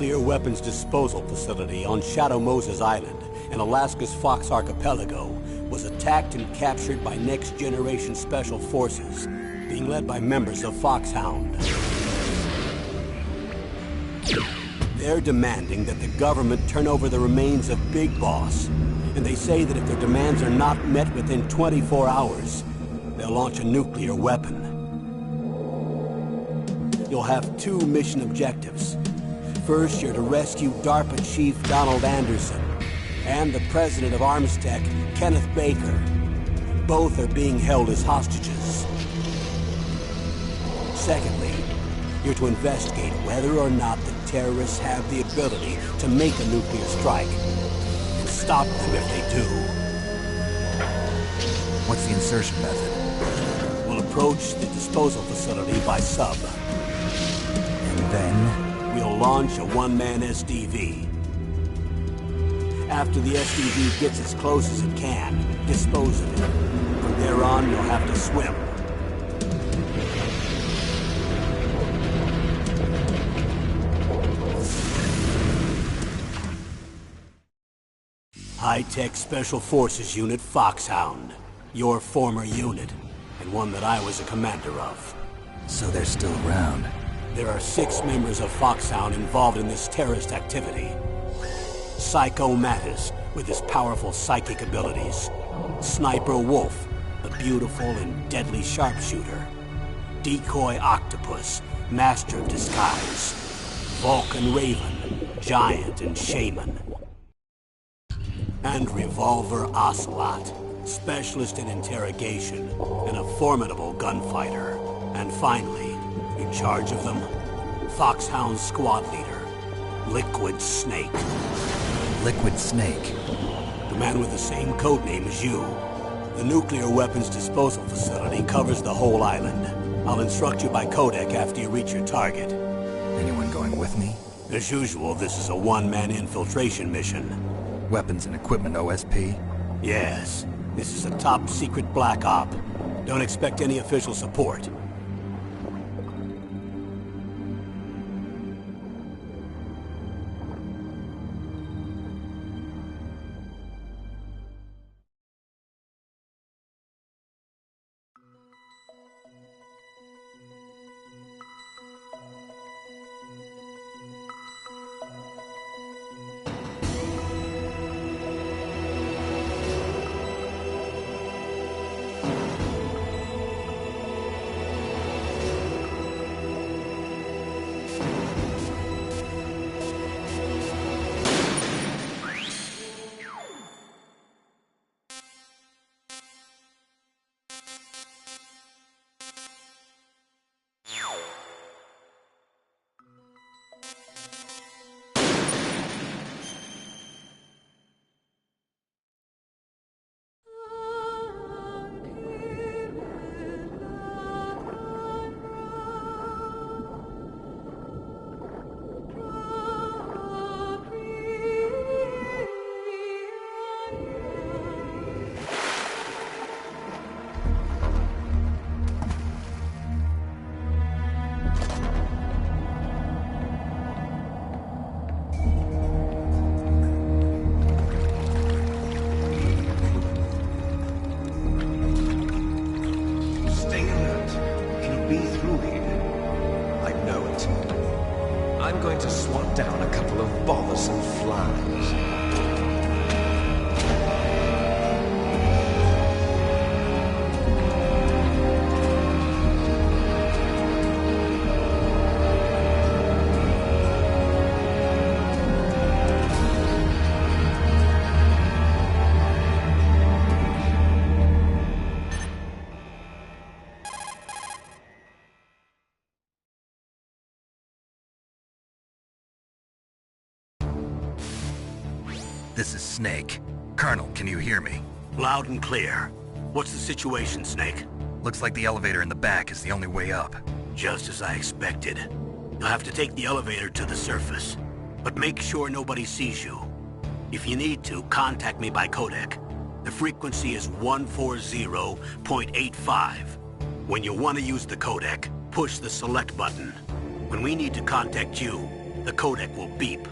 nuclear weapons disposal facility on Shadow Moses Island in Alaska's Fox Archipelago was attacked and captured by next-generation special forces, being led by members of Foxhound. They're demanding that the government turn over the remains of Big Boss, and they say that if their demands are not met within 24 hours, they'll launch a nuclear weapon. You'll have two mission objectives. First, you're to rescue DARPA Chief Donald Anderson and the president of Armstech, Kenneth Baker. Both are being held as hostages. Secondly, you're to investigate whether or not the terrorists have the ability to make a nuclear strike, and stop them if they do. What's the insertion method? We'll approach the disposal facility by sub. And then? We'll launch a one-man SDV. After the SDV gets as close as it can, dispose of it. From there on, you'll have to swim. High-Tech Special Forces Unit Foxhound. Your former unit, and one that I was a commander of. So they're still around. There are 6 members of Foxhound involved in this terrorist activity. Psycho Mattis, with his powerful psychic abilities. Sniper Wolf, the beautiful and deadly sharpshooter. Decoy Octopus, master of disguise. Vulcan Raven, giant and shaman. And Revolver Ocelot, specialist in interrogation and a formidable gunfighter. And finally, in charge of them, Foxhound squad leader, Liquid Snake. Liquid Snake? The man with the same codename as you. The nuclear weapons disposal facility covers the whole island. I'll instruct you by codec after you reach your target. Anyone going with me? As usual, this is a one-man infiltration mission. Weapons and equipment OSP? Yes. This is a top-secret black op. Don't expect any official support. I'm going to swat down a couple of bothersome flies. This is Snake. Colonel, can you hear me? Loud and clear. What's the situation, Snake? Looks like the elevator in the back is the only way up. Just as I expected. You'll have to take the elevator to the surface. But make sure nobody sees you. If you need to, contact me by codec. The frequency is 140.85. When you want to use the codec, push the select button. When we need to contact you, The codec will beep.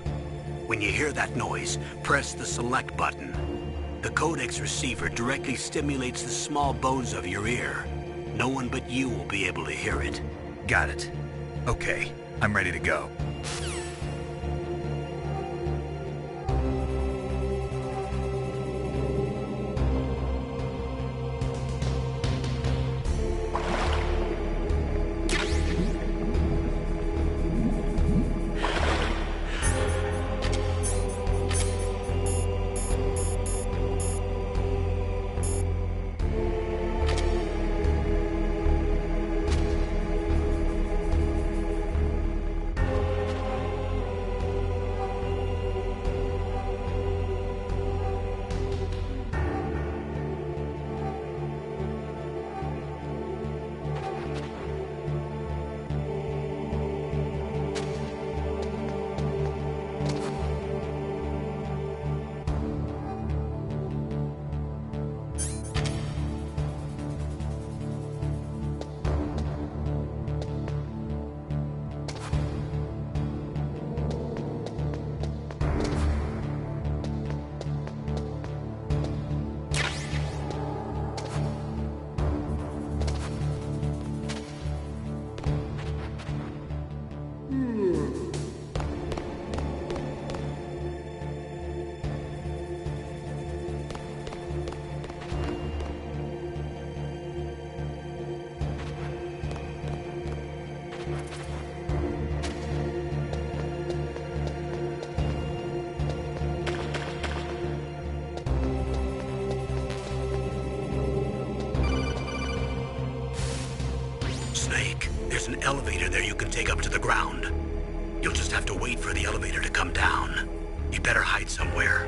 When you hear that noise, press the select button. The codec's receiver directly stimulates the small bones of your ear. No one but you will be able to hear it. Got it. Okay, I'm ready to go. Snake, there's an elevator there you can take up to the ground. You'll just have to wait for the elevator to come down. You better hide somewhere.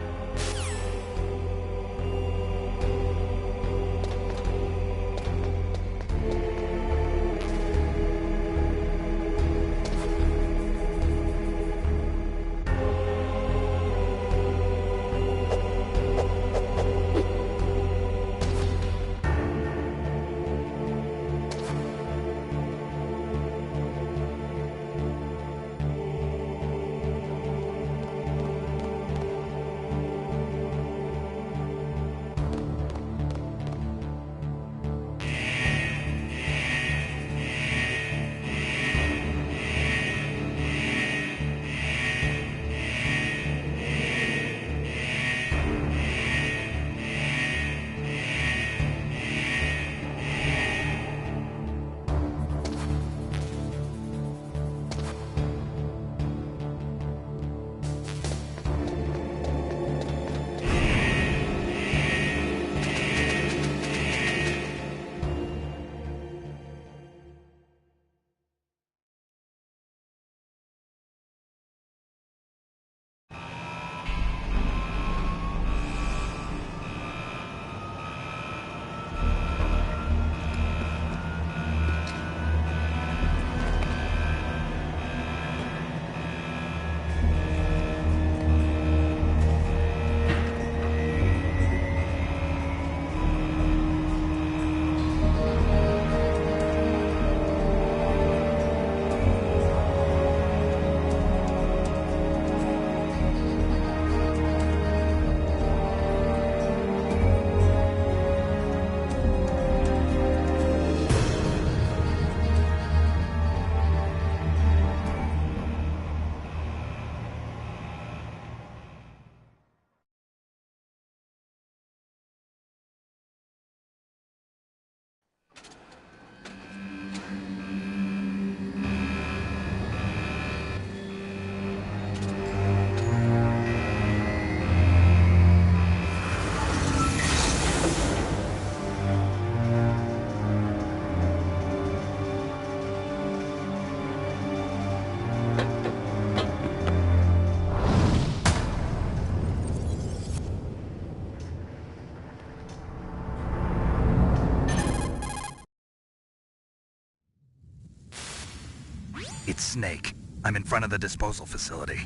It's Snake. I'm in front of the disposal facility.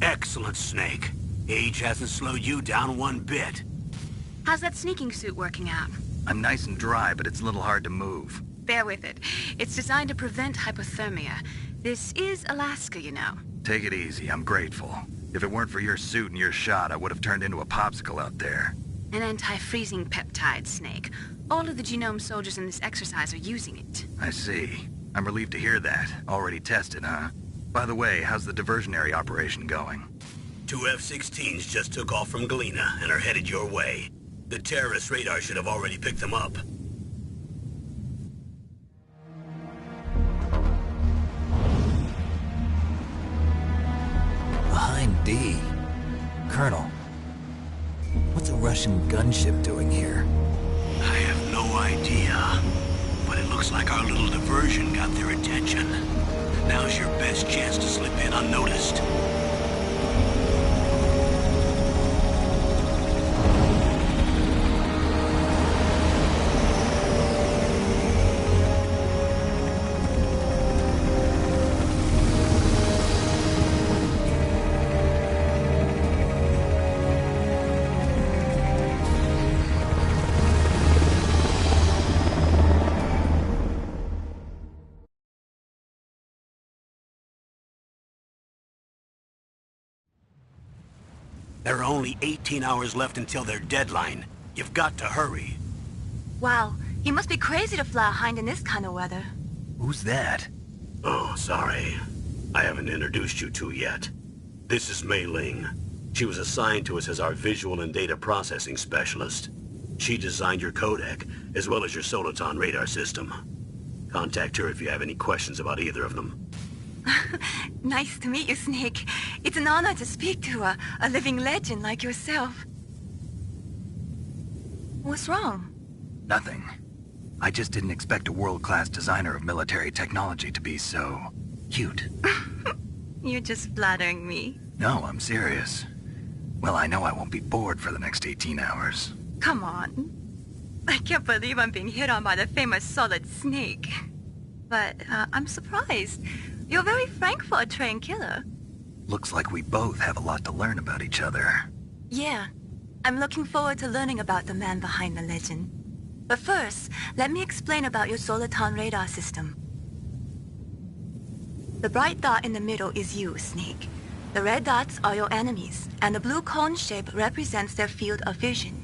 Excellent, Snake. Age hasn't slowed you down one bit. How's that sneaking suit working out? I'm nice and dry, but it's a little hard to move. Bear with it. It's designed to prevent hypothermia. This is Alaska, you know. Take it easy, I'm grateful. If it weren't for your suit and your shot, I would have turned into a popsicle out there. An anti-freezing peptide, Snake. All of the genome soldiers in this exercise are using it. I see. I'm relieved to hear that. Already tested, huh? By the way, how's the diversionary operation going? 2 F-16s just took off from Galena and are headed your way. The terrorist radar should have already picked them up. Behind D. Colonel, what's a Russian gunship doing here? I have no idea, but it looks like our little diversion got their attention. Now's your best chance to slip in unnoticed. There are only 18 hours left until their deadline. You've got to hurry. Wow, you must be crazy to fly a Hind in this kind of weather. Who's that? Oh, sorry. I haven't introduced you to yet. This is Mei Ling. She was assigned to us as our visual and data processing specialist. She designed your codec, as well as your Soliton radar system. Contact her if you have any questions about either of them. Nice to meet you, Snake. It's an honor to speak to a living legend like yourself. What's wrong? Nothing. I just didn't expect a world-class designer of military technology to be so cute. You're just flattering me. No, I'm serious. Well, I know I won't be bored for the next 18 hours. Come on. I can't believe I'm being hit on by the famous Solid Snake. But I'm surprised. You're very frank for a trained killer. Looks like we both have a lot to learn about each other. Yeah. I'm looking forward to learning about the man behind the legend. But first, let me explain about your Soliton radar system. The bright dot in the middle is you, Snake. The red dots are your enemies, and the blue cone shape represents their field of vision.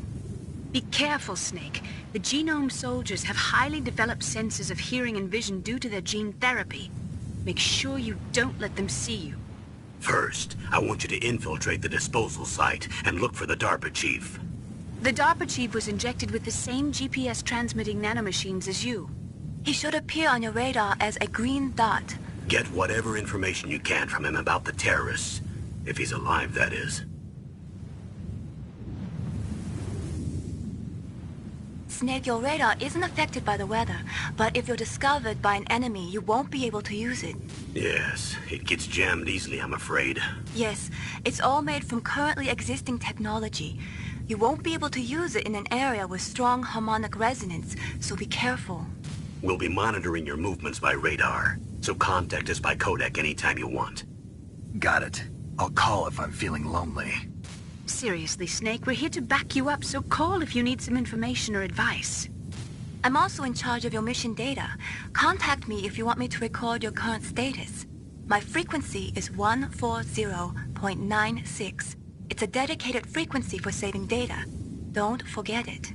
Be careful, Snake. The genome soldiers have highly developed senses of hearing and vision due to their gene therapy. Make sure you don't let them see you. First, I want you to infiltrate the disposal site and look for the DARPA chief. The DARPA chief was injected with the same GPS transmitting nanomachines as you. He should appear on your radar as a green dot. Get whatever information you can from him about the terrorists. If he's alive, that is. Snake, your radar isn't affected by the weather, but if you're discovered by an enemy, you won't be able to use it. Yes, it gets jammed easily, I'm afraid. Yes, it's all made from currently existing technology. You won't be able to use it in an area with strong harmonic resonance, so be careful. We'll be monitoring your movements by radar, so contact us by codec anytime you want. Got it. I'll call if I'm feeling lonely. Seriously, Snake, we're here to back you up, so call if you need some information or advice. I'm also in charge of your mission data. Contact me if you want me to record your current status. My frequency is 140.96. It's a dedicated frequency for saving data. Don't forget it.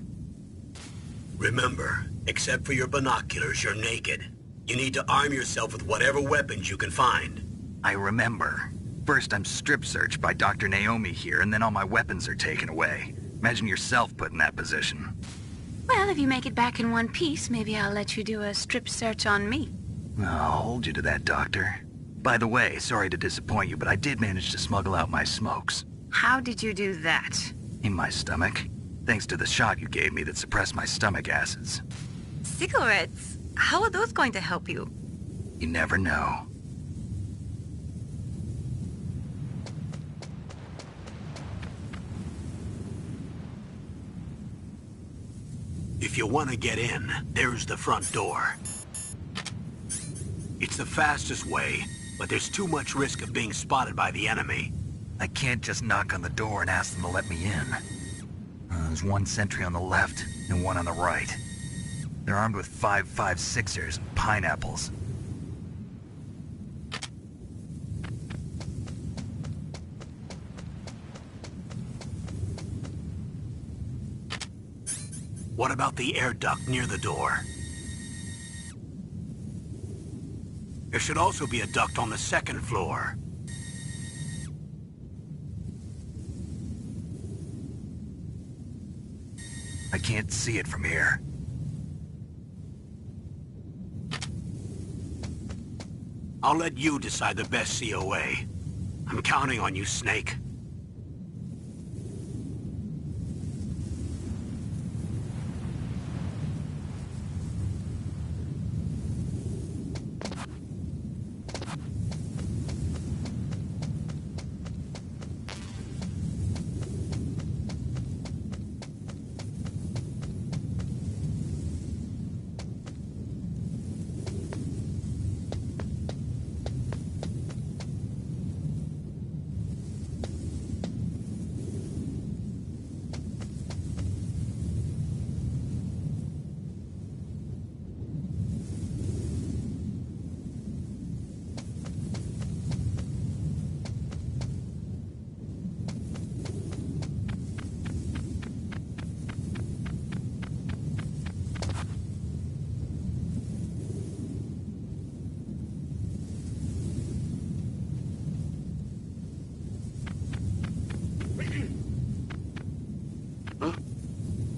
Remember, except for your binoculars, you're naked. You need to arm yourself with whatever weapons you can find. I remember. First, I'm strip searched by Dr. Naomi here, and then all my weapons are taken away. Imagine yourself put in that position. Well, if you make it back in one piece, maybe I'll let you do a strip search on me. I'll hold you to that, Doctor. By the way, sorry to disappoint you, but I did manage to smuggle out my smokes. How did you do that? In my stomach. Thanks to the shot you gave me that suppressed my stomach acids. Cigarettes? How are those going to help you? You never know. If you want to get in, there's the front door. It's the fastest way, but there's too much risk of being spotted by the enemy. I can't just knock on the door and ask them to let me in. There's one sentry on the left and one on the right. They're armed with 5.56ers and pineapples. What about the air duct near the door? There should also be a duct on the second floor. I can't see it from here. I'll let you decide the best COA. I'm counting on you, Snake.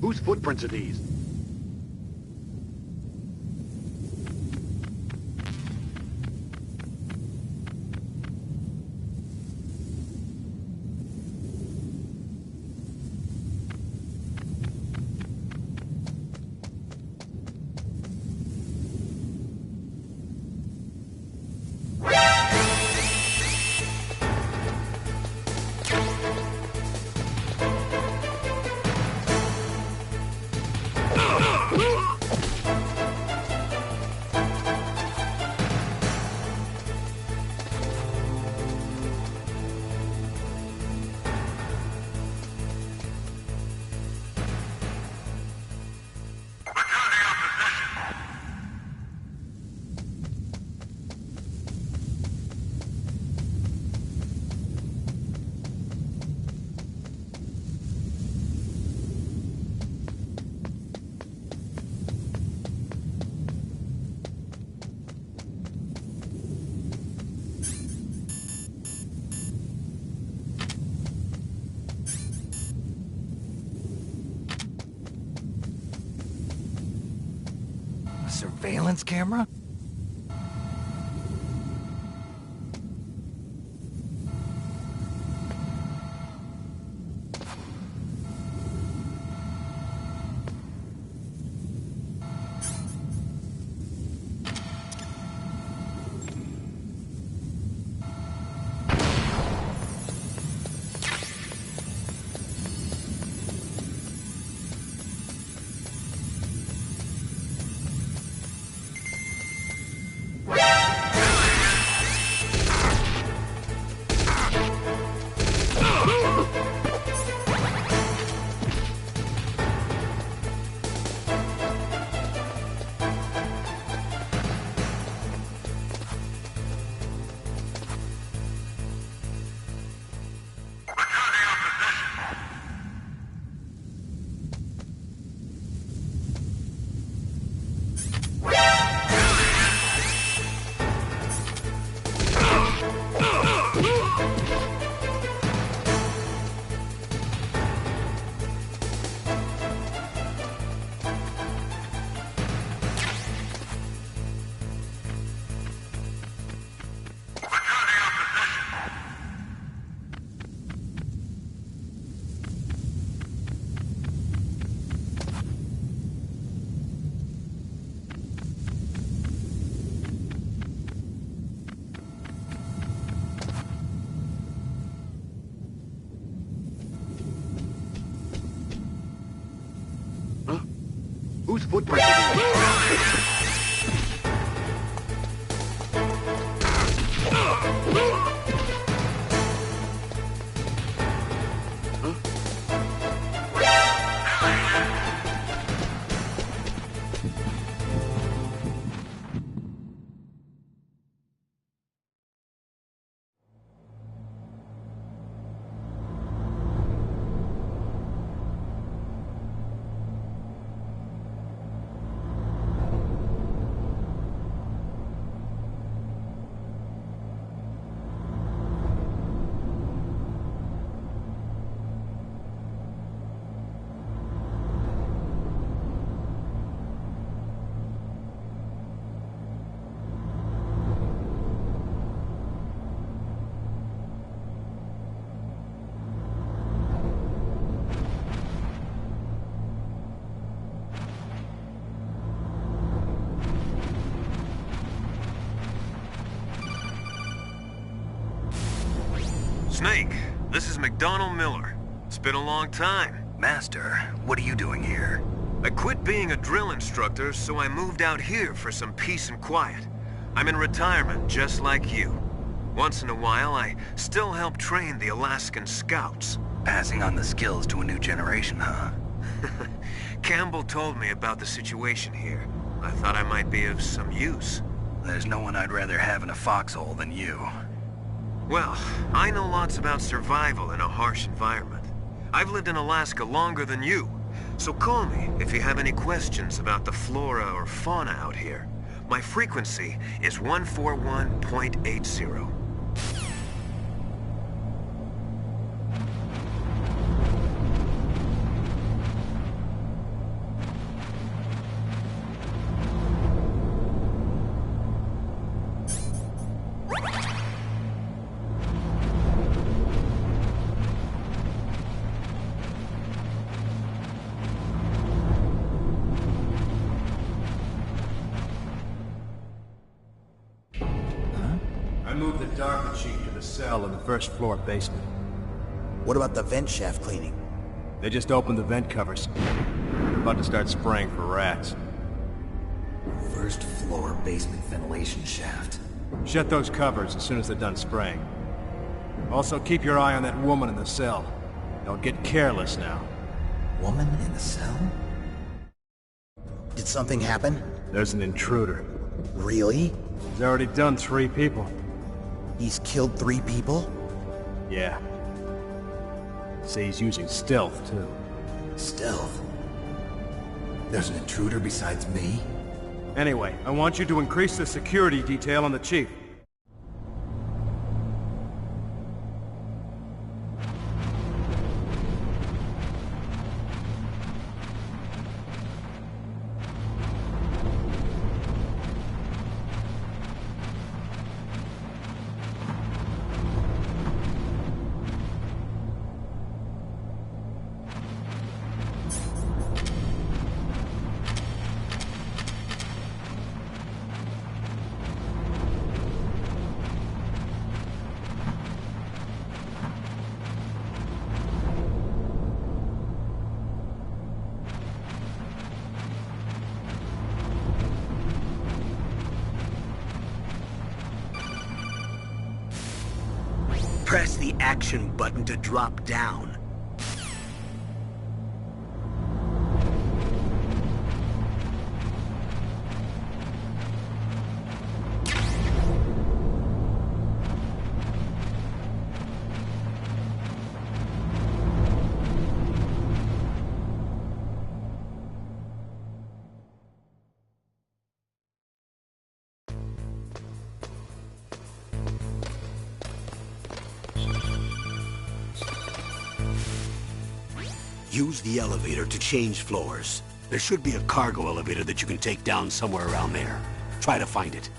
Whose footprints are these? A surveillance camera? Whose footprints are these? This is McDonald Miller. It's been a long time. Master, what are you doing here? I quit being a drill instructor, so I moved out here for some peace and quiet. I'm in retirement, just like you. Once in a while, I still help train the Alaskan Scouts. Passing on the skills to a new generation, huh? Campbell told me about the situation here. I thought I might be of some use. There's no one I'd rather have in a foxhole than you. Well, I know lots about survival in a harsh environment. I've lived in Alaska longer than you, so call me if you have any questions about the flora or fauna out here. My frequency is 141.80. I moved the Darker Chief to the cell in the first floor basement. What about the vent shaft cleaning? They just opened the vent covers. They're about to start spraying for rats. First floor basement ventilation shaft. Shut those covers as soon as they're done spraying. Also, keep your eye on that woman in the cell. Don't get careless now. Woman in the cell? Did something happen? There's an intruder. Really? He's already done 3 people. He's killed 3 people? Yeah. Say he's using stealth, too. Stealth? There's an intruder besides me? Anyway, I want you to increase the security detail on the Chief. Press the action button to drop down. Use the elevator to change floors. There should be a cargo elevator that you can take down somewhere around there. Try to find it.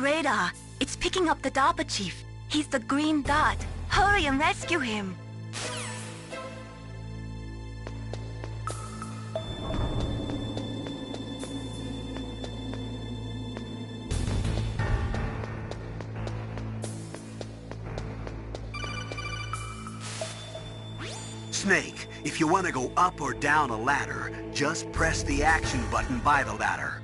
radar. It's picking up the DARPA chief. He's the green dot. Hurry and rescue him. Snake, if you want to go up or down a ladder, just press the action button by the ladder.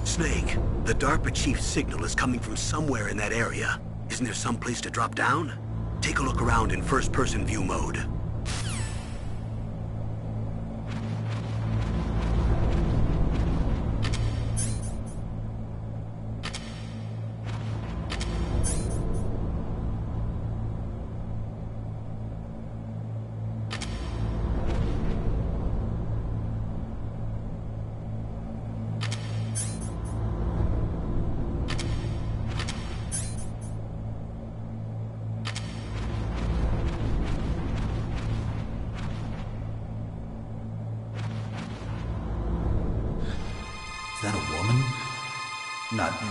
Snake, the DARPA chief's signal is coming from somewhere in that area. Isn't there some place to drop down? Take a look around in first-person view mode. Is that a woman? Not him.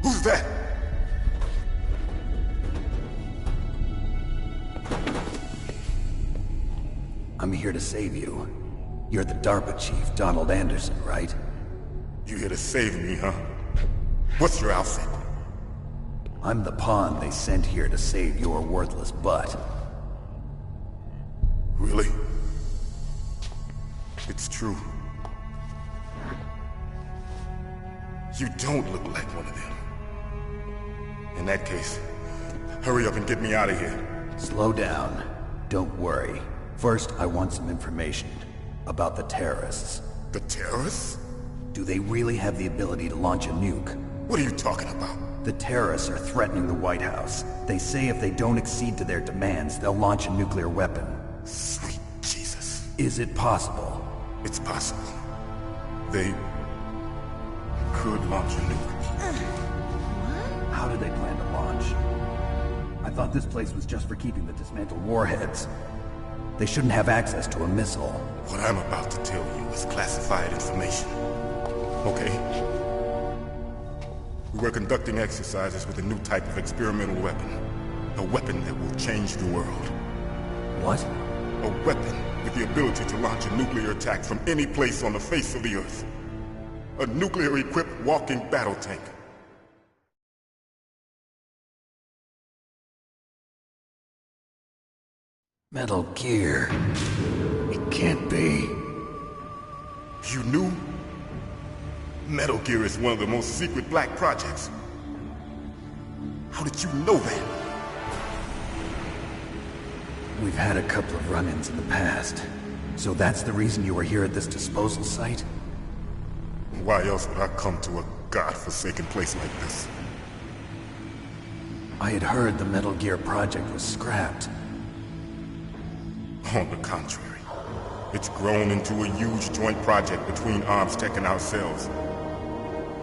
Who's that? I'm here to save you. You're the DARPA chief, Donald Anderson, right? You here to save me, huh? What's your outfit? I'm the pawn they sent here to save your worthless butt. Really? It's true. You don't look like one of them. In that case, hurry up and get me out of here. Slow down. Don't worry. First, I want some information about the terrorists. The terrorists? Do they really have the ability to launch a nuke? What are you talking about? The terrorists are threatening the White House. They say if they don't accede to their demands, they'll launch a nuclear weapon. Sweet Jesus. Is it possible? It's possible. They could launch a nuke. How do they plan to launch? I thought this place was just for keeping the dismantled warheads. They shouldn't have access to a missile. What I'm about to tell you is classified information. Okay? We were conducting exercises with a new type of experimental weapon. A weapon that will change the world. What? A weapon with the ability to launch a nuclear attack from any place on the face of the Earth. A nuclear-equipped walking battle tank. Metal Gear. It can't be. You knew? Metal Gear is one of the most secret black projects. How did you know that? We've had a couple of run-ins in the past. So that's the reason you were here at this disposal site? Why else would I come to a godforsaken place like this? I had heard the Metal Gear project was scrapped. On the contrary, it's grown into a huge joint project between ArmsTech and ourselves.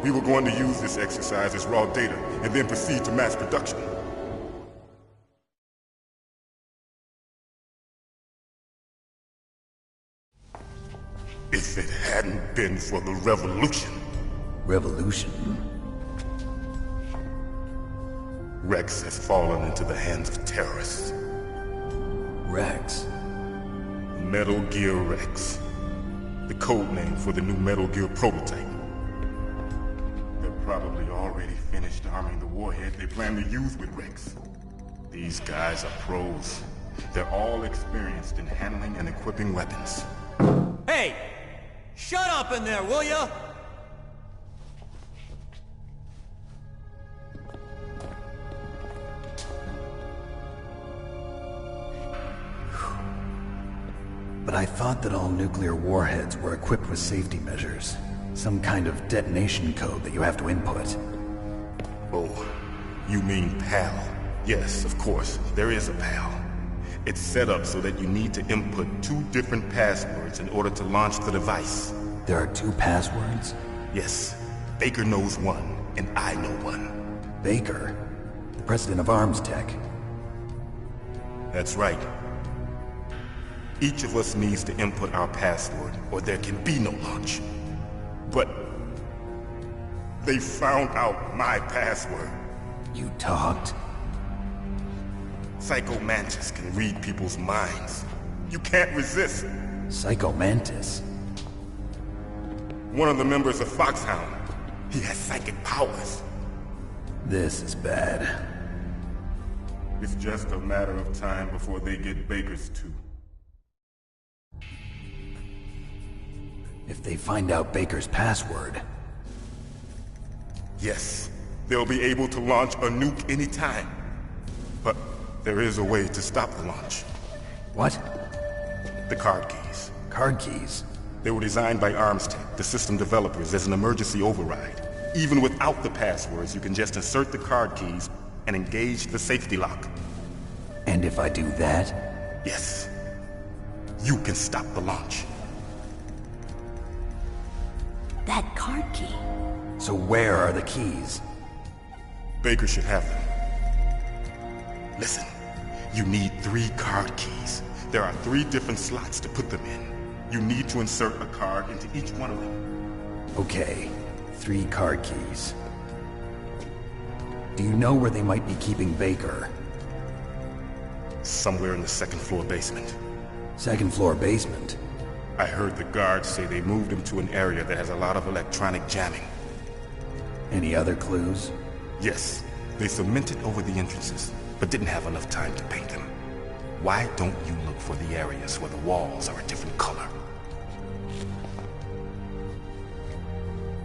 We were going to use this exercise as raw data and then proceed to mass production. If it hadn't been for the revolution. Revolution? Rex has fallen into the hands of terrorists. Rex? Metal Gear Rex. The code name for the new Metal Gear prototype. They're probably already finished arming the warhead they plan to use with Rex. These guys are pros. They're all experienced in handling and equipping weapons. Hey! Shut up in there, will ya? But I thought that all nuclear warheads were equipped with safety measures. Some kind of detonation code that you have to input. Oh, you mean PAL? Yes, of course, there is a PAL. It's set up so that you need to input 2 different passwords in order to launch the device. There are 2 passwords? Yes. Baker knows one, and I know one. Baker? The president of Arms Tech? That's right. Each of us needs to input our password, or there can be no launch. But they found out my password. You talked? Psycho Mantis can read people's minds. You can't resist. Psycho Mantis? One of the members of Foxhound. He has psychic powers. This is bad. It's just a matter of time before they get Baker's too. If they find out Baker's password... Yes, they'll be able to launch a nuke anytime. But there is a way to stop the launch. What? The card keys. Card keys? They were designed by ArmsTech, the system developers, as an emergency override. Even without the passwords, you can just insert the card keys and engage the safety lock. And if I do that? Yes. You can stop the launch. That card key. So where are the keys? Baker should have them. Listen, you need 3 card keys. There are 3 different slots to put them in. You need to insert a card into each one of them. Okay, 3 card keys. Do you know where they might be keeping Baker? Somewhere in the 2nd floor basement. 2nd floor basement? I heard the guards say they moved him to an area that has a lot of electronic jamming. Any other clues? Yes. They cemented over the entrances, but didn't have enough time to paint them. Why don't you look for the areas where the walls are a different color?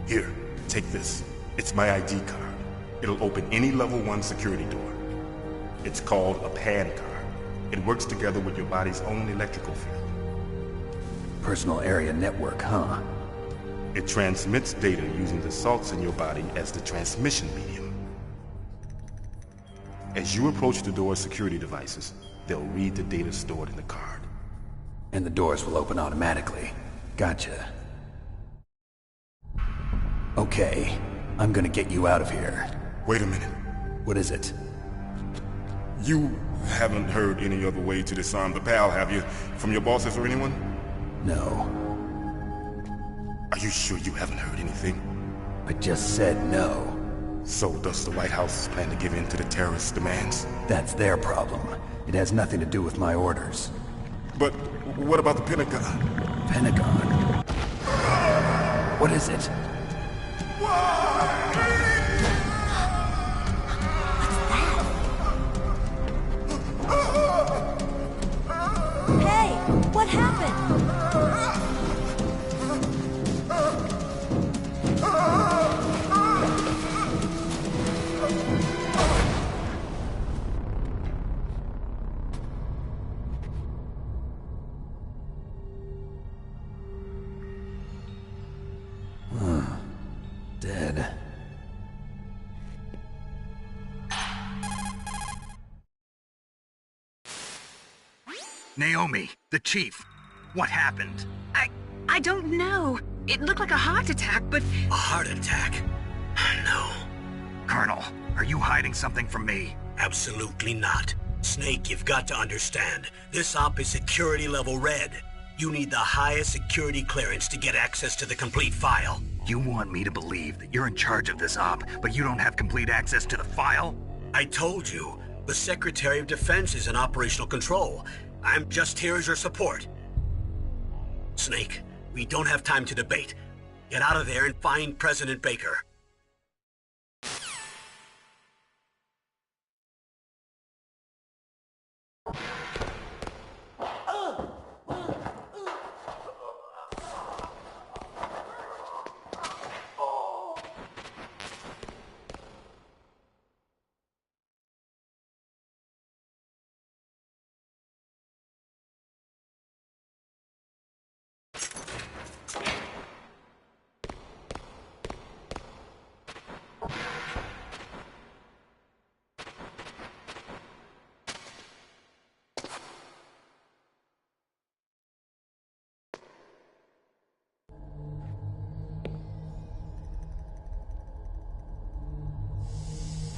Here, take this. It's my ID card. It'll open any level 1 security door. It's called a PAN card. It works together with your body's own electrical field. Personal area network, huh? It transmits data using the salts in your body as the transmission medium. As you approach the door's security devices, they'll read the data stored in the card. And the doors will open automatically. Gotcha. Okay, I'm gonna get you out of here. Wait a minute. What is it? You haven't heard any other way to disarm the PAL, have you? From your bosses or anyone? No. Are you sure you haven't heard anything? I just said no. So does the White House plan to give in to the terrorists' demands? That's their problem. It has nothing to do with my orders. But what about the Pentagon? Pentagon? What is it? Hey, what happened? Dead. Naomi, the chief. What happened? I don't know. It looked like a heart attack, but... A heart attack? No. Colonel, are you hiding something from me? Absolutely not. Snake, you've got to understand. This op is security level red. You need the highest security clearance to get access to the complete file. You want me to believe that you're in charge of this op, but you don't have complete access to the file? I told you, the Secretary of Defense is in operational control. I'm just here as your support. Snake, we don't have time to debate. Get out of there and find President Baker.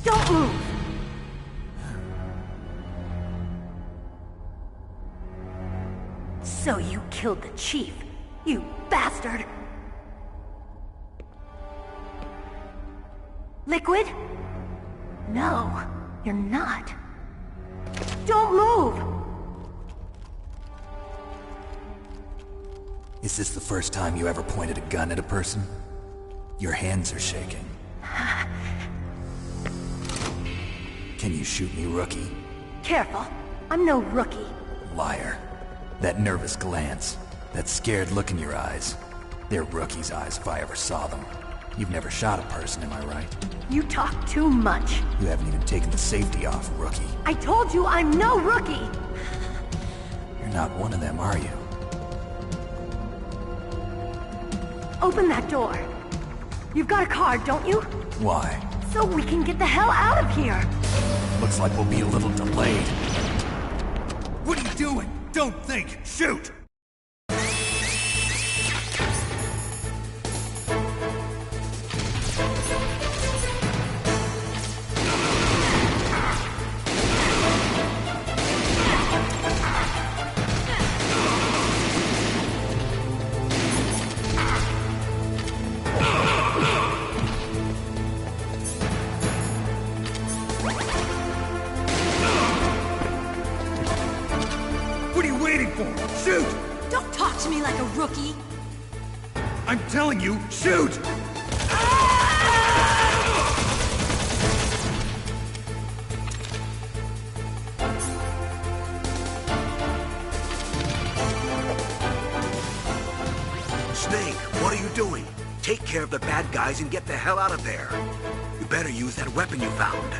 Don't move! So you killed the chief, you bastard! Liquid? No, you're not. Don't move! Is this the first time you ever pointed a gun at a person? Your hands are shaking. Can you shoot me, rookie? Careful, I'm no rookie. Liar. That nervous glance, that scared look in your eyes. They're rookie's eyes if I ever saw them. You've never shot a person, am I right? You talk too much. You haven't even taken the safety off, rookie. I told you I'm no rookie! You're not one of them, are you? Open that door. You've got a card, don't you? Why? So we can get the hell out of here! Looks like we'll be a little delayed. What are you doing? Don't think! Shoot! Shoot! Don't talk to me like a rookie! I'm telling you, shoot! Snake, what are you doing? Take care of the bad guys and get the hell out of there. You better use that weapon you found.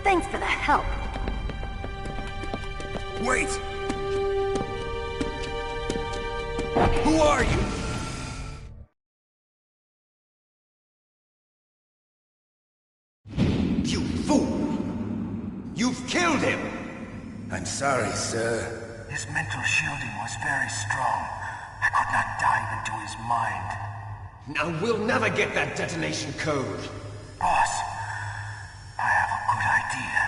Thanks for the help. Wait! Who are you? You fool! You've killed him! I'm sorry, sir. His mental shielding was very strong. I could not dive into his mind. Now we'll never get that detonation code. Boss, I have a good idea.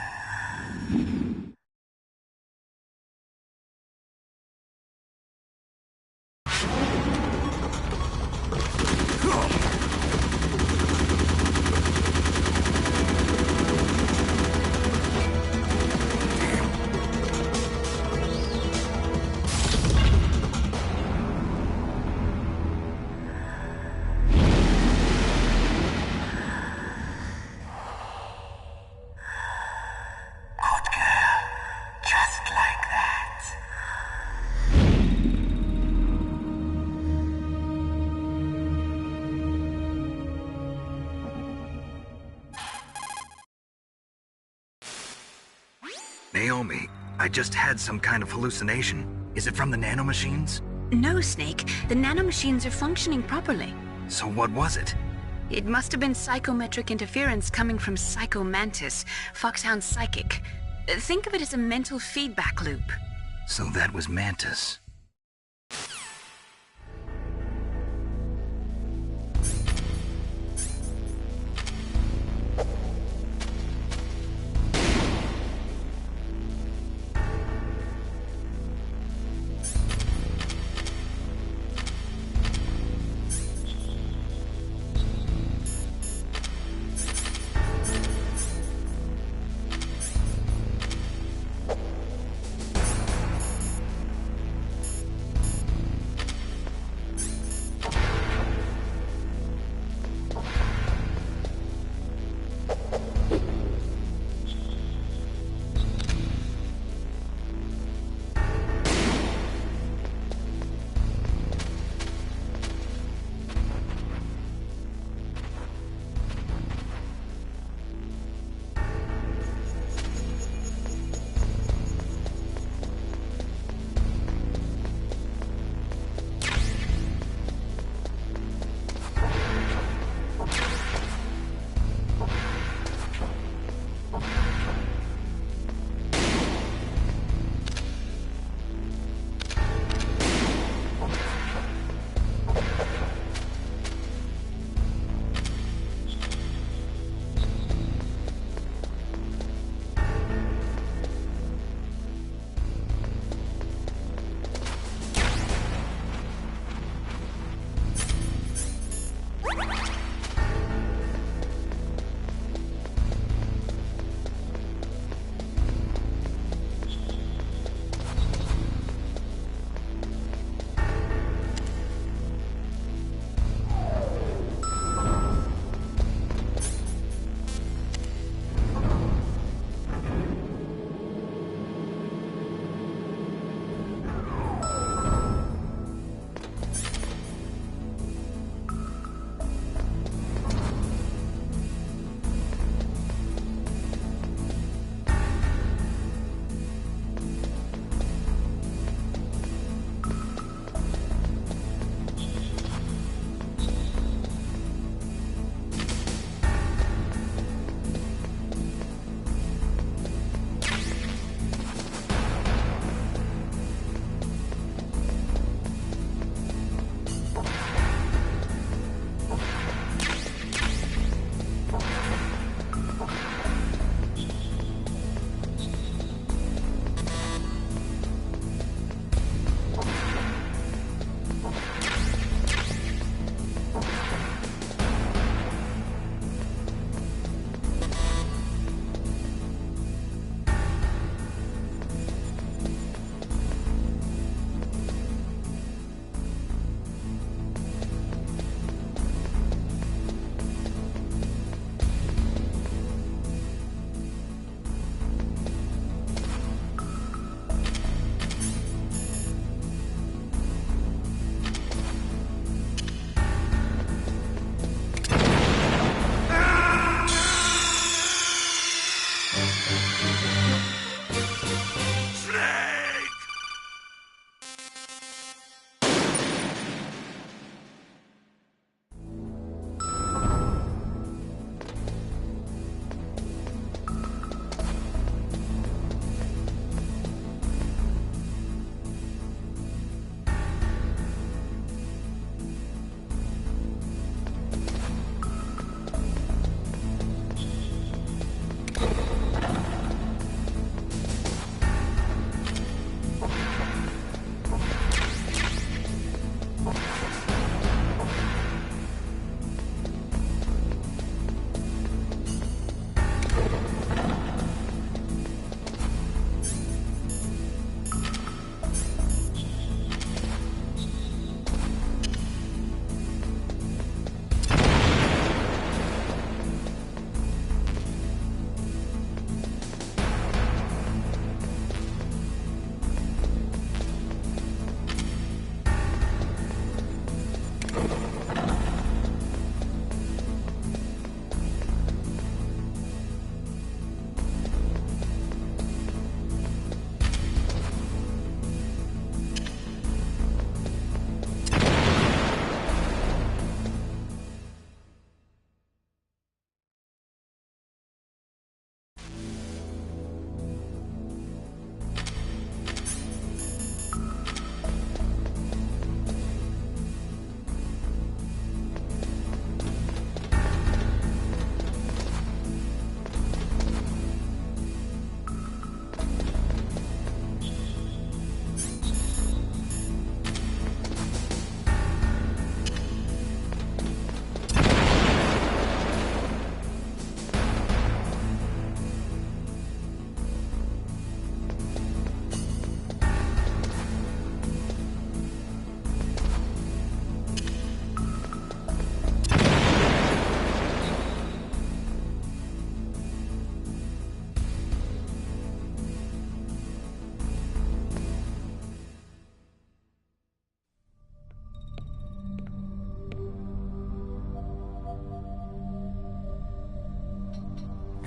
Naomi, I just had some kind of hallucination. Is it from the nanomachines? No, Snake. The nanomachines are functioning properly. So what was it? It must have been psychometric interference coming from Psycho Mantis, Foxhound's psychic. Think of it as a mental feedback loop. So that was Mantis.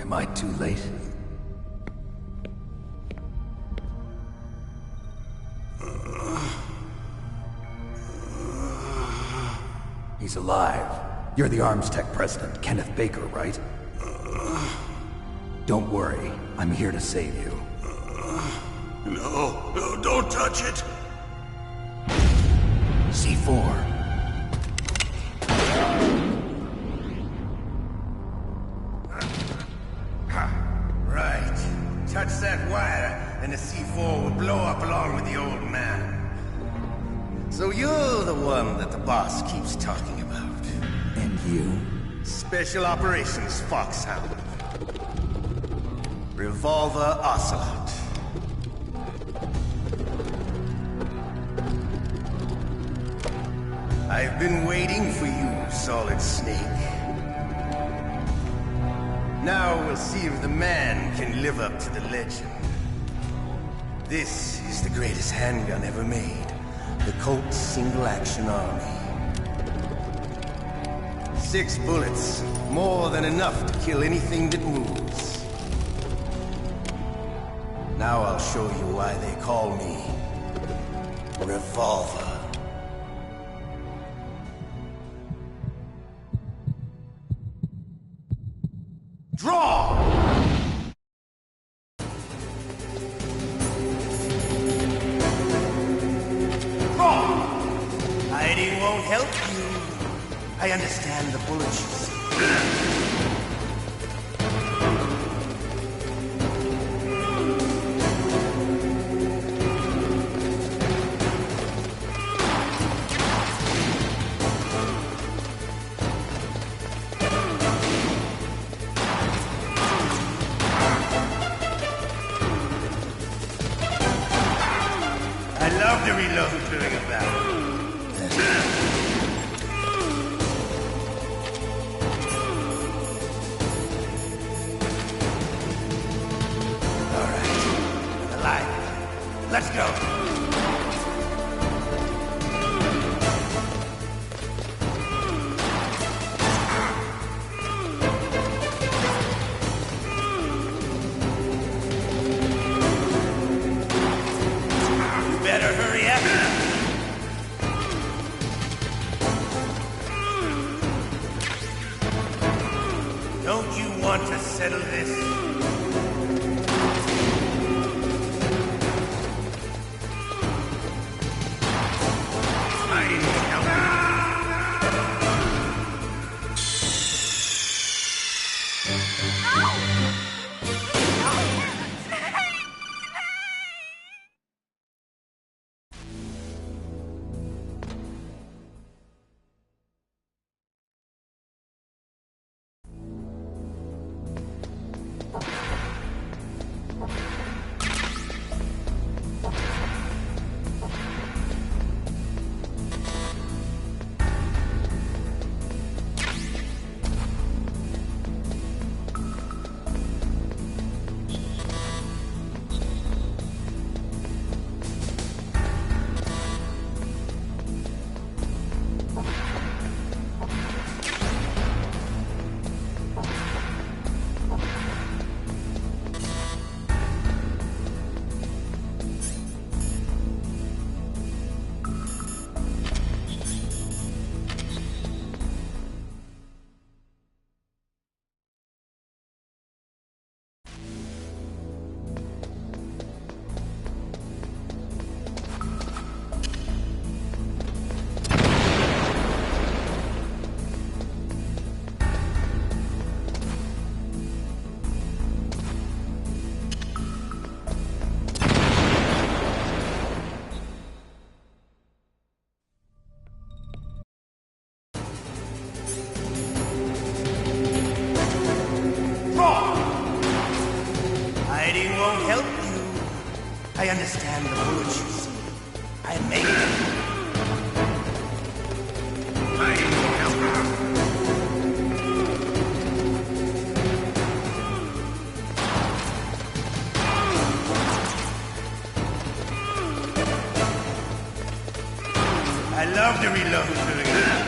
Am I too late? He's alive. You're the Arms Tech president, Kenneth Baker, right? Don't worry. I'm here to save you. No, don't touch it! C4. Right. Touch that wire, and the C4 will blow up along with the old man. So you're the one that the boss keeps talking about. And you? Special Operations Foxhound. Revolver Ocelot. I've been waiting for you, Solid Snake. Now we'll see if the man can live up to the legend. This is the greatest handgun ever made. The Colt Single Action Army. 6 bullets, more than enough to kill anything that moves. Now I'll show you why they call me Revolver. Draw! Hiding won't help you. I understand the bullets you see. I love to reload during a battle. Let's go. You better hurry up. Don't you want to settle this? Hiding won't help you. I understand the bullets you see. I made them. Hiding won't help you. I love to reload doing that.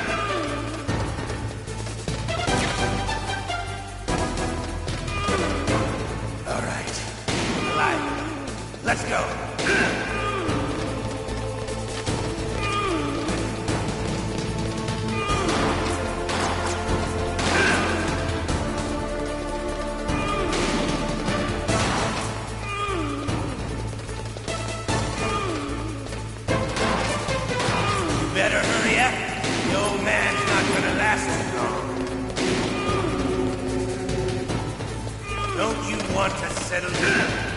Let's go. Better hurry up. The old man's not gonna last too long. Don't you want to settle down?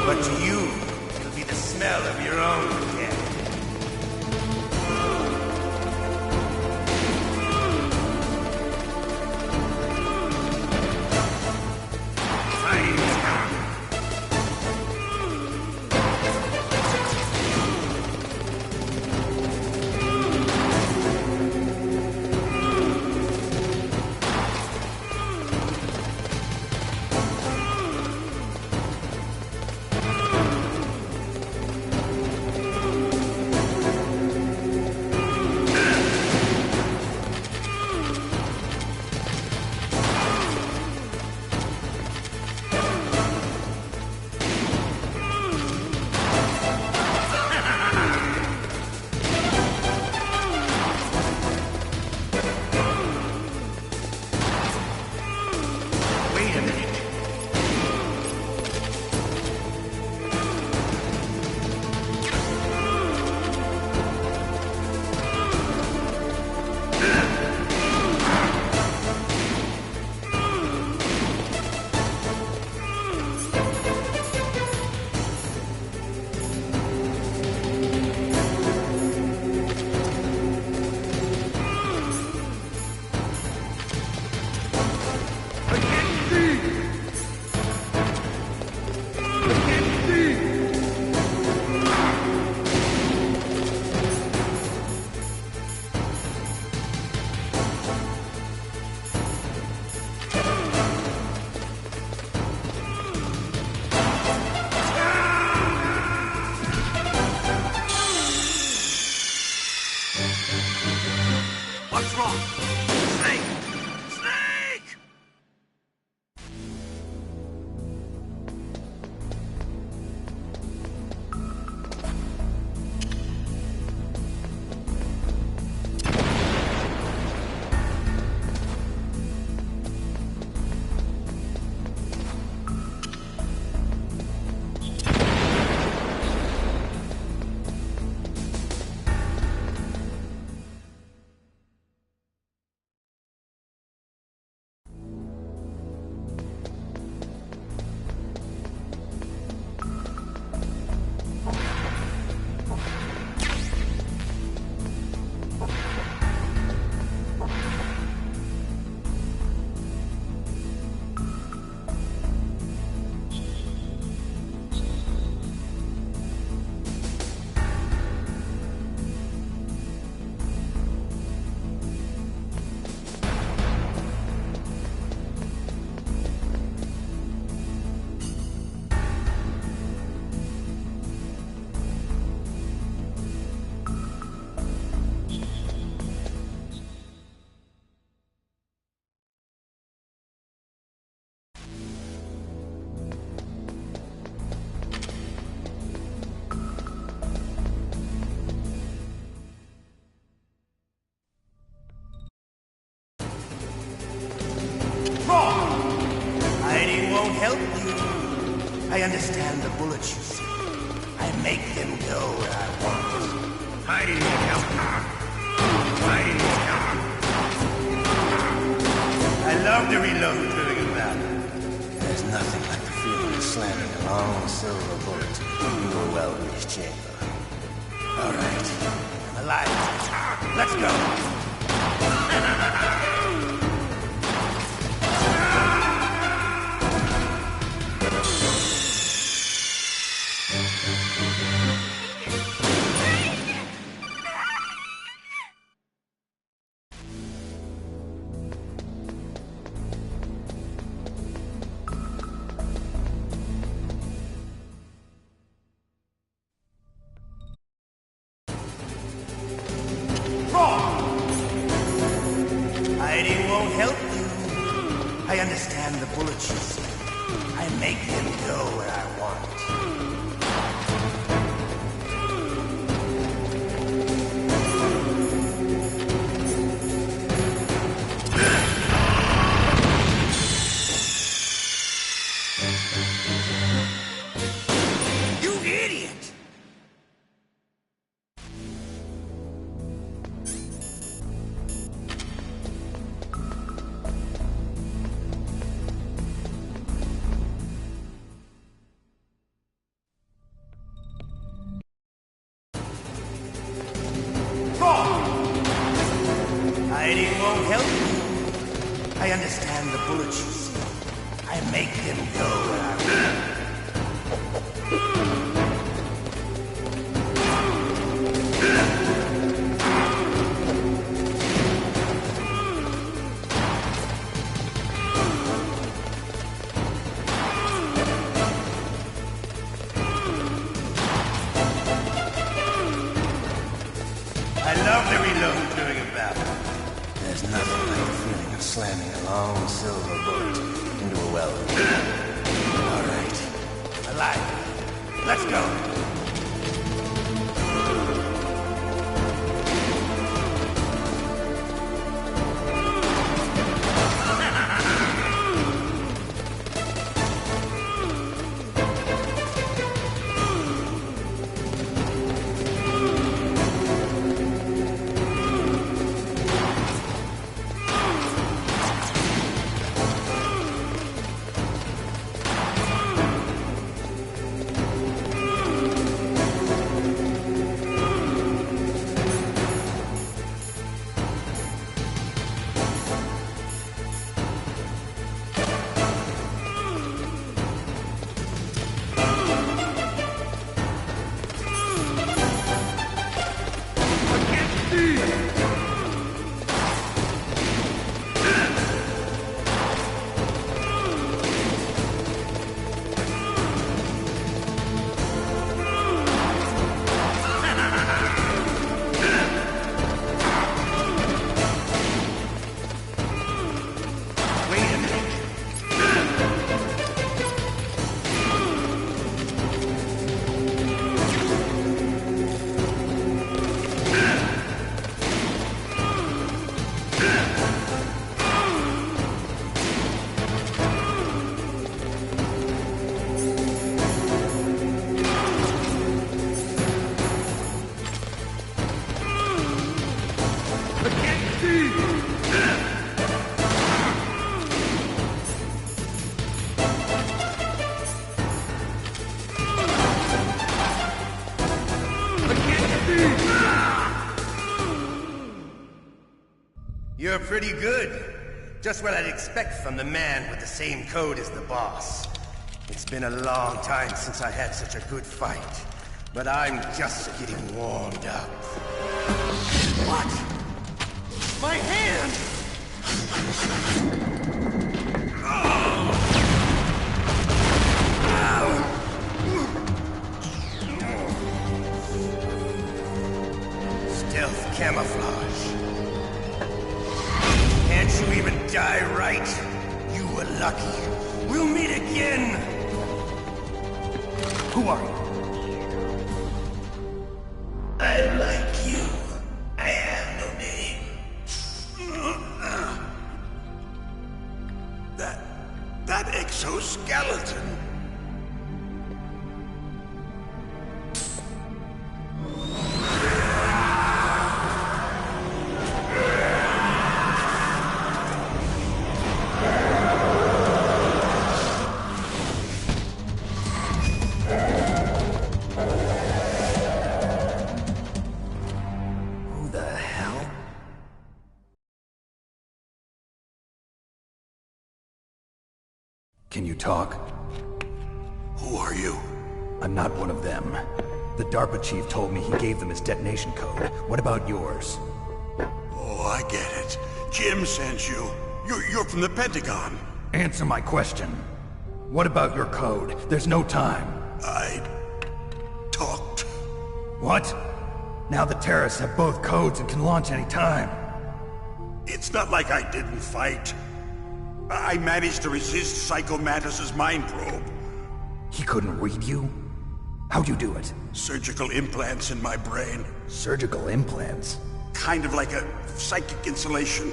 But to you, it'll be the smell of your own death. What's wrong? Snake! Snake! Hiding won't help you. I understand the bullets you see. I make them go where I want. Hiding won't help you. Hiding won't help you. I love to reload during a battle. There's nothing like the feeling of slamming a long silver bullet into a well-greased chamber. All right, I'm alive. Let's go. help you. I understand the bullets you send. I make them go where I want. You idiot! Hiding won't help you. I understand the bullets you see. I make them go where I want. I love the reload during a battle. There's nothing like the feeling of slamming a long silver bullet into a well. All right. Alive. Let's go. You're pretty good. Just what I'd expect from the man with the same code as the boss. It's been a long time since I had such a good fight, but I'm just getting warmed up. What? My hand! Stealth camouflage. Can't you even die right? You were lucky. We'll meet again! Who are you? I like you. I have no name. That exoskeleton. Can you talk? Who are you? I'm not one of them. The DARPA chief told me he gave them his detonation code. What about yours? Oh, I get it. Jim sent you. You're from the Pentagon. Answer my question. What about your code? There's no time. I talked. What? Now the terrorists have both codes and can launch any time. It's not like I didn't fight. I managed to resist Psycho Mantis's mind probe. He couldn't read you? How'd you do it? Surgical implants in my brain. Surgical implants? Kind of like a psychic insulation.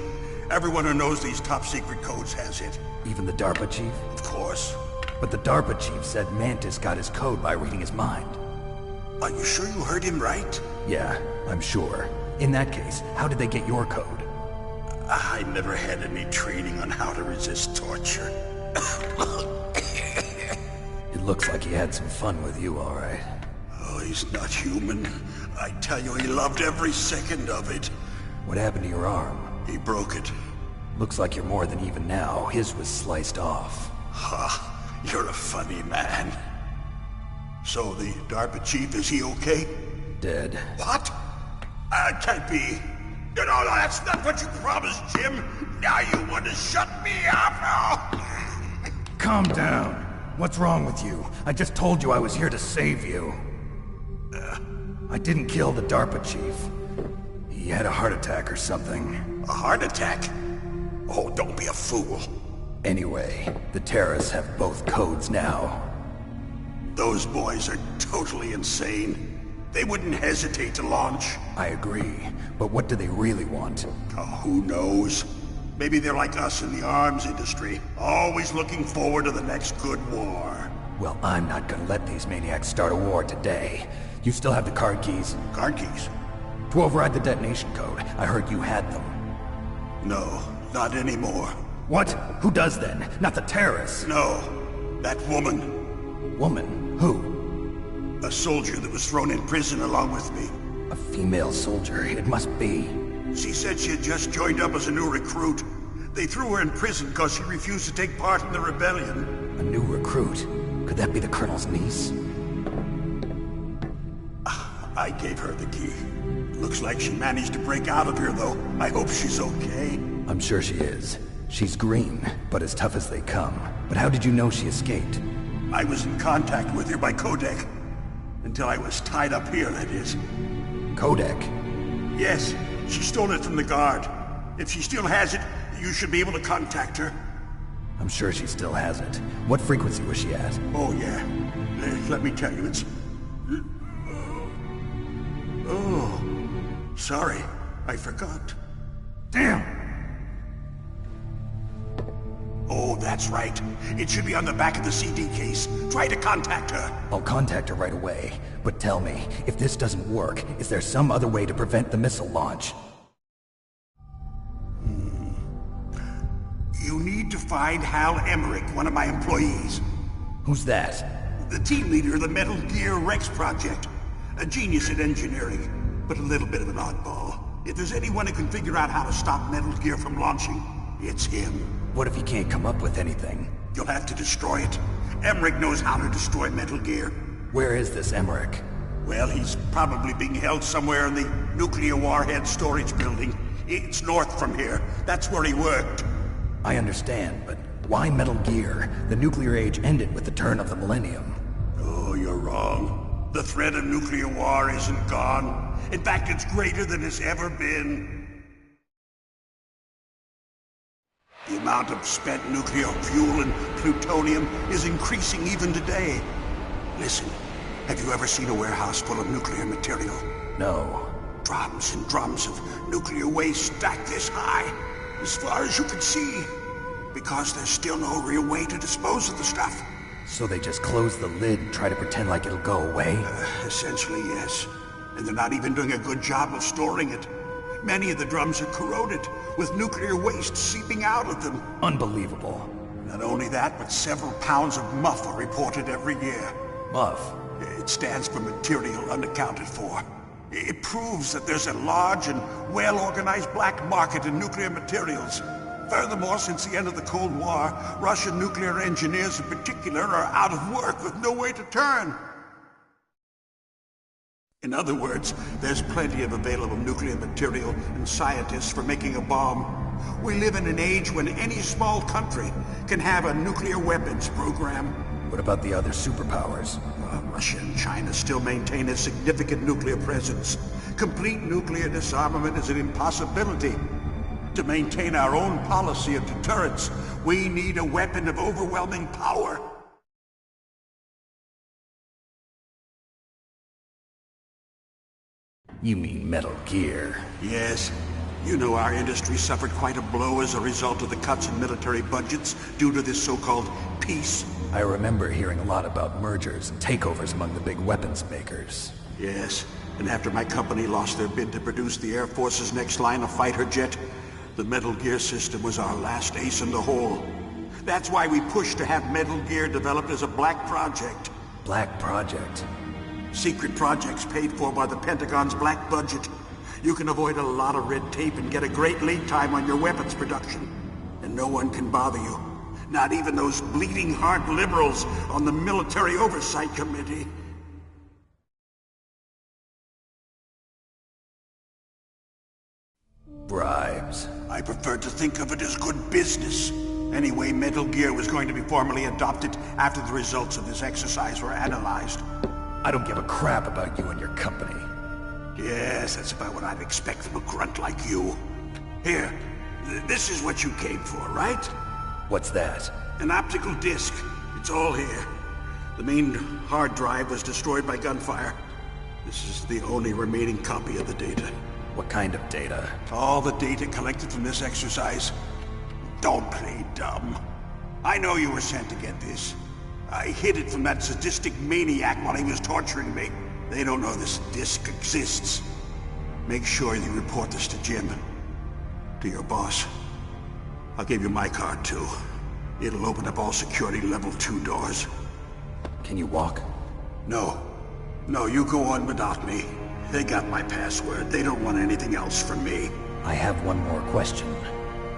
Everyone who knows these top-secret codes has it. Even the DARPA chief? Of course. But the DARPA chief said Mantis got his code by reading his mind. Are you sure you heard him right? Yeah, I'm sure. In that case, how did they get your code? I never had any training on how to resist torture. It looks like he had some fun with you, all right. Oh, he's not human. I tell you, he loved every second of it. What happened to your arm? He broke it. Looks like you're more than even now. His was sliced off. Ha, you're a funny man. So the DARPA chief, is he okay? Dead. What? Can't be. No, that's not what you promised, Jim. Now you want to shut me up? Calm down. What's wrong with you? I just told you I was here to save you. I didn't kill the DARPA chief. He had a heart attack or something. A heart attack? Oh, don't be a fool. Anyway, the terrorists have both codes now. Those boys are totally insane. They wouldn't hesitate to launch. I agree, but what do they really want? Oh, who knows? Maybe they're like us in the arms industry, always looking forward to the next good war. Well, I'm not gonna let these maniacs start a war today. You still have the card keys? Card keys? To override the detonation code. I heard you had them. No, not anymore. What? Who does then? Not the terrorists? No, that woman. Woman? Who? A soldier that was thrown in prison along with me. A female soldier, it must be. She said she had just joined up as a new recruit. They threw her in prison because she refused to take part in the rebellion. A new recruit? Could that be the Colonel's niece? I gave her the key. Looks like she managed to break out of here, though. I hope she's okay. I'm sure she is. She's green, but as tough as they come. But how did you know she escaped? I was in contact with her by codec. Until I was tied up here, that is. Codec? Yes, she stole it from the guard. If she still has it, you should be able to contact her. I'm sure she still has it. What frequency was she at? Oh, yeah. Let me tell you, it's... Oh, sorry. I forgot. Damn! Oh, that's right. It should be on the back of the CD case. Try to contact her. I'll contact her right away. But tell me, if this doesn't work, is there some other way to prevent the missile launch? You need to find Hal Emmerich, one of my employees. Who's that? The team leader of the Metal Gear Rex project. A genius at engineering, but a little bit of an oddball. If there's anyone who can figure out how to stop Metal Gear from launching, it's him. What if he can't come up with anything? You'll have to destroy it. Emmerich knows how to destroy Metal Gear. Where is this Emmerich? Well, he's probably being held somewhere in the nuclear warhead storage building. It's north from here. That's where he worked. I understand, but why Metal Gear? The nuclear age ended with the turn of the millennium. Oh, you're wrong. The threat of nuclear war isn't gone. In fact, it's greater than it's ever been. The amount of spent nuclear fuel and plutonium is increasing even today. Listen, have you ever seen a warehouse full of nuclear material? No. Drums and drums of nuclear waste stacked this high, as far as you can see. Because there's still no real way to dispose of the stuff. So they just close the lid and try to pretend like it'll go away? Essentially, yes. And they're not even doing a good job of storing it. Many of the drums are corroded, with nuclear waste seeping out of them. Unbelievable. Not only that, but several pounds of MUF are reported every year. MUF? It stands for material unaccounted for. It proves that there's a large and well-organized black market in nuclear materials. Furthermore, since the end of the Cold War, Russian nuclear engineers in particular are out of work with no way to turn. In other words, there's plenty of available nuclear material and scientists for making a bomb. We live in an age when any small country can have a nuclear weapons program. What about the other superpowers? Russia and China still maintain a significant nuclear presence. Complete nuclear disarmament is an impossibility. To maintain our own policy of deterrence, we need a weapon of overwhelming power. You mean Metal Gear? Yes. You know our industry suffered quite a blow as a result of the cuts in military budgets due to this so-called peace. I remember hearing a lot about mergers and takeovers among the big weapons makers. Yes, and after my company lost their bid to produce the Air Force's next line of fighter jet, the Metal Gear system was our last ace in the hole. That's why we pushed to have Metal Gear developed as a black project. Black project? Secret projects paid for by the Pentagon's black budget. You can avoid a lot of red tape and get a great lead time on your weapons production. And no one can bother you. Not even those bleeding heart liberals on the Military Oversight Committee. Bribes. I prefer to think of it as good business. Anyway, Metal Gear was going to be formally adopted after the results of this exercise were analyzed. I don't give a crap about you and your company. Yes, that's about what I'd expect from a grunt like you. Here, this is what you came for, right? What's that? An optical disc. It's all here. The main hard drive was destroyed by gunfire. This is the only remaining copy of the data. What kind of data? All the data collected from this exercise. Don't play dumb. I know you were sent to get this. I hid it from that sadistic maniac while he was torturing me. They don't know this disc exists. Make sure you report this to Jim. To your boss. I'll give you my card, too. It'll open up all security level 2 doors. Can you walk? No. No, you go on without me. They got my password. They don't want anything else from me. I have one more question.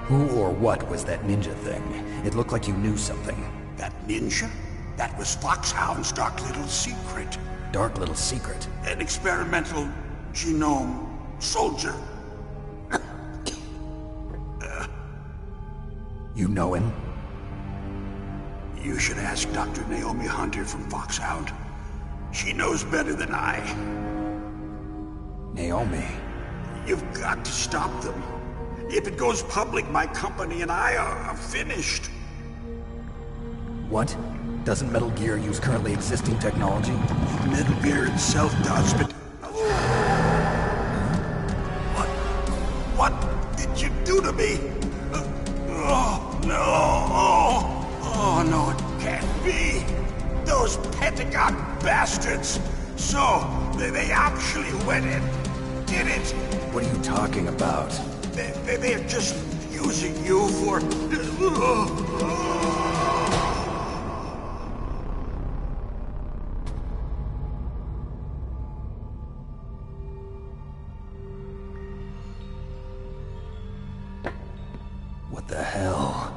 Who or what was that ninja thing? It looked like you knew something. That ninja? That was Foxhound's dark little secret. Dark little secret? An experimental genome soldier. You know him? You should ask Dr. Naomi Hunter from Foxhound. She knows better than I. Naomi? You've got to stop them. If it goes public, my company and I are finished. What? Doesn't Metal Gear use currently existing technology? Metal Gear itself does, but... What did you do to me? Oh, no. Oh, no, it can't be. Those Pentagon bastards. So, they actually went in, did it. What are you talking about? They're just using you for... What the hell?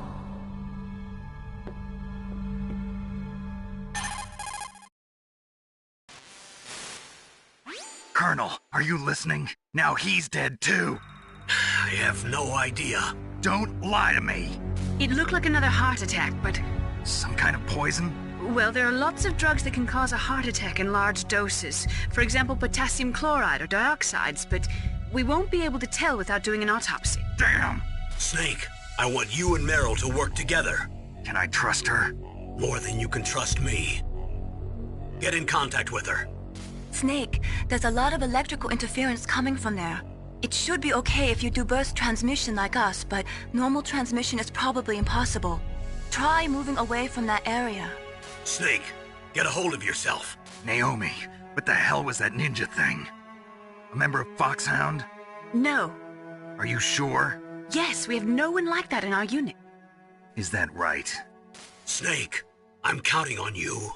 Colonel, are you listening? Now he's dead too. I have no idea. Don't lie to me. It looked like another heart attack, but... Some kind of poison? Well, there are lots of drugs that can cause a heart attack in large doses. For example, potassium chloride or dioxides, but we won't be able to tell without doing an autopsy. Damn! Snake, I want you and Meryl to work together. Can I trust her? More than you can trust me. Get in contact with her. Snake, there's a lot of electrical interference coming from there. It should be okay if you do burst transmission like us, but normal transmission is probably impossible. Try moving away from that area. Snake, get a hold of yourself. Naomi, what the hell was that ninja thing? A member of Foxhound? No. Are you sure? Yes, we have no one like that in our unit. Is that right? Snake, I'm counting on you.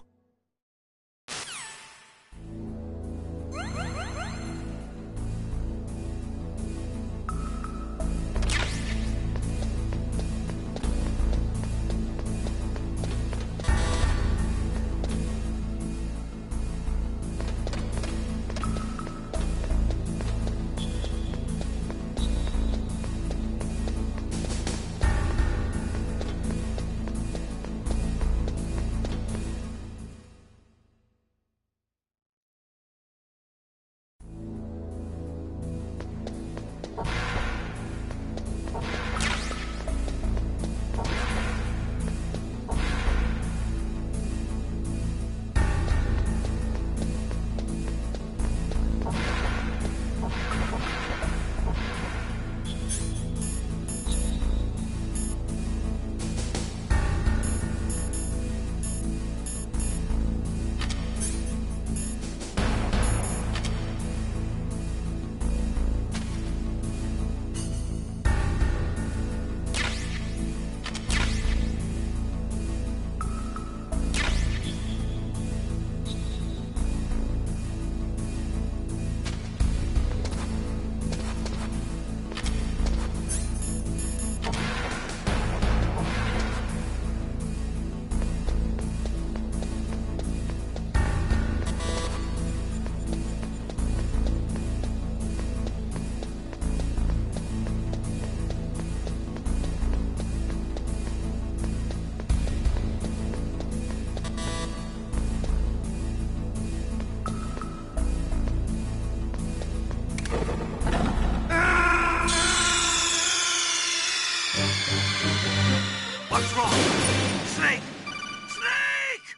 wrong? Snake! Snake!